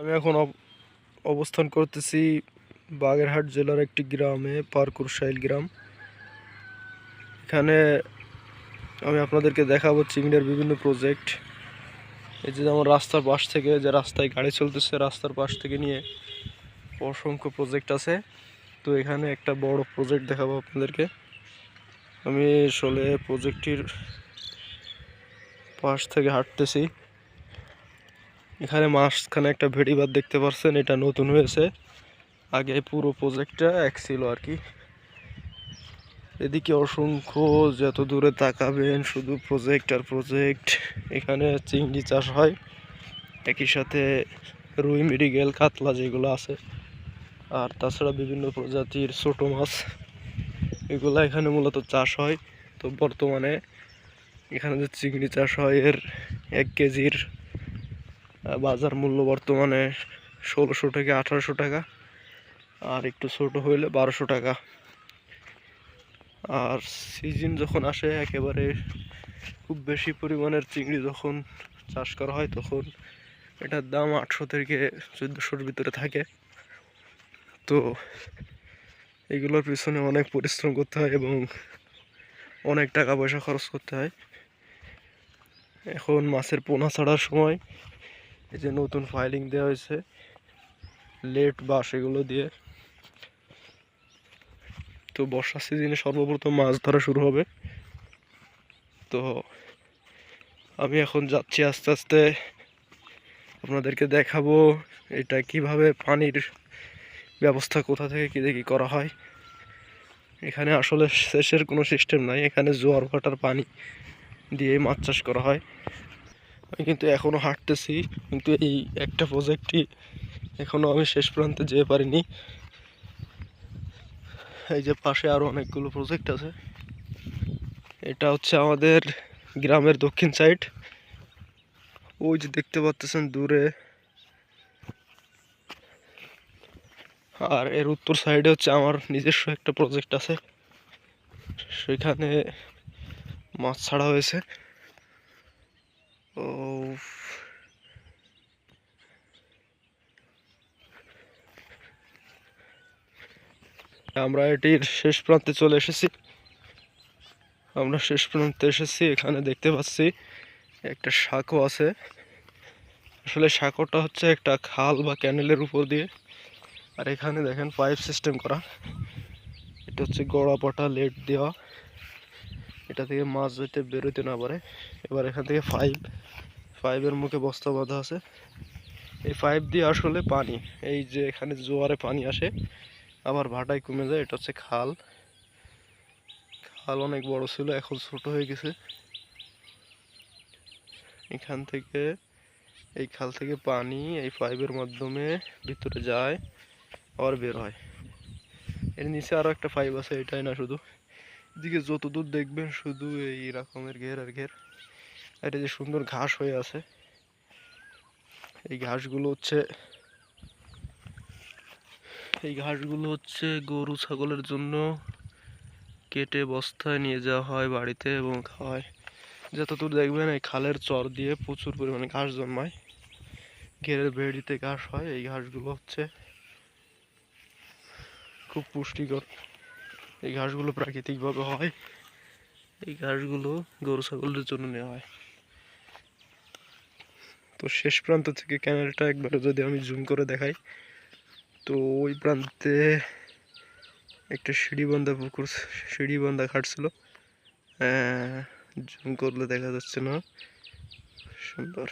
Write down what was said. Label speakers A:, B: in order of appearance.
A: আমি এখন অবস্থান করতেছি বাগেরহাট জেলার একটি গ্রামে, পারকুরশাইল গ্রাম। এখানে আমি আপনাদেরকে দেখাবো চিংড়ির বিভিন্ন প্রজেক্ট। এই যে যেমন রাস্তার পাশ থেকে, যে রাস্তায় গাড়ি চলতেছে, রাস্তার পাশ থেকে নিয়ে অসংখ্য প্রজেক্ট আছে। তো এখানে একটা বড় প্রজেক্ট দেখাবো আপনাদেরকে। আমি আসলে প্রজেক্টটির পাশ থেকে হাঁটতেছি। এখানে মাঝখানে একটা ভেড়িবাঁধ দেখতে পাচ্ছেন, এটা নতুন হয়েছে। আগে পুরো প্রজেক্টটা এক ছিল আর কি। এদিকে অসংখ্য, যত দূরে তাকাবেন শুধু প্রজেক্ট আর প্রজেক্ট। এখানে চিংড়ি চাষ হয়, একই সাথে রুই, মৃগেল, কাতলা যেগুলো আছে, আর তাছাড়া বিভিন্ন প্রজাতির ছোট মাছ, এগুলো এখানে মূলত চাষ হয়। তো বর্তমানে এখানে যে চিংড়ি চাষ হয়, এর 1 কেজির বাজার মূল্য বর্তমানে 1600 থেকে 1800 টাকা, আর একটু ছোট হইলে 1200 টাকা। আর সিজন যখন আসে, একেবারে খুব বেশি পরিমাণের চিংড়ি যখন চাষ করা হয়, তখন এটার দাম 800 থেকে 1400-র ভিতরে থাকে। তো এগুলোর পিছনে অনেক পরিশ্রম করতে হয় এবং অনেক টাকা পয়সা খরচ করতে হয়। এখন মাছের পোনা ছাড়ার সময় এই যে নতুন ফাইলিং দেওয়া হয়েছে লেট বাঁশ, এগুলো দিয়ে। তো বর্ষা সিজনে সর্বপ্রথম মাছ ধরা শুরু হবে। তো আমি এখন যাচ্ছি আস্তে আস্তে, আপনাদেরকে দেখাবো এটা কিভাবে, পানির ব্যবস্থা কোথা থেকে কী দেখি করা হয়। এখানে আসলে সেচের কোনো সিস্টেম নাই, এখানে জোয়ার ভাটার পানি দিয়ে মাছ চাষ করা হয়। আমি কিন্তু এখনও হাঁটতেছি, কিন্তু এই একটা প্রজেক্টই এখনও আমি শেষ প্রান্তে যেতে পারিনি। এই যে পাশে আরও অনেকগুলো প্রজেক্ট আছে। এটা হচ্ছে আমাদের গ্রামের দক্ষিণ সাইড, ওই যে দেখতে পাচ্ছেন দূরে। আর এর উত্তর সাইডে হচ্ছে আমার নিজস্ব একটা প্রজেক্ট আছে, সেখানে মাছ ছাড়া হয়েছে। ও, আমরা এটির শেষ প্রান্তে চলে এসেছি। আমরা শেষ প্রান্তে এসেছি, এখানে দেখতে পাচ্ছি একটা সাঁকো আছে। আসলে সাঁকোটা হচ্ছে একটা খাল বা ক্যানেলের উপর দিয়ে, আর এখানে দেখেন পাইপ সিস্টেম করা। এটা হচ্ছে গড়া পাটা লেট দেওয়া, এটা থেকে মাছ যাতে বেরোতে না পারে। এবার এখান থেকে পাইপের মুখে বস্তা বাঁধা আছে। এই পাইপ দিয়ে আসলে পানি, এই যে এখানে জোয়ারে পানি আসে, আবার ভাটায় কমে যায়। এটা হচ্ছে খাল। খাল অনেক বড় ছিল, এখন ছোট হয়ে গেছে। এখান থেকে, এই খাল থেকে পানি এই পাইপের মাধ্যমে ভিতরে যায়, আবার বের হয়। এর নিচে আরো একটা পাইপ আছে, এটাই না শুধু, এদিকে যত দূর দেখবেন শুধু এই রকমের ঘের আর ঘের। আর এই যে সুন্দর ঘাস হয়ে আছে, এই ঘাসগুলো হচ্ছে গরু ছাগলের জন্য কেটে বস্তায় নিয়ে যাওয়া হয় বাড়িতে এবং খাওয়ায়। যতদূর দেখবেন এই খালের চর দিয়ে প্রচুর পরিমাণে ঘাস জন্মায়, ঘেরের ভেড়িতে ঘাস হয়। এই ঘাসগুলো হচ্ছে খুব পুষ্টিকর। এই ঘাসগুলো প্রাকৃতিকভাবে হয়, এই ঘাসগুলো গরু ছাগলের জন্য নেওয়া হয়। তো শেষ প্রান্ত থেকে ক্যামেরাটা একবারে যদি আমি জুম করে দেখাই, তো ওই প্রান্তে একটা সিঁড়িবান্ধা ঘাট ছিল। জুম করলে দেখা যাচ্ছে না, সুন্দর।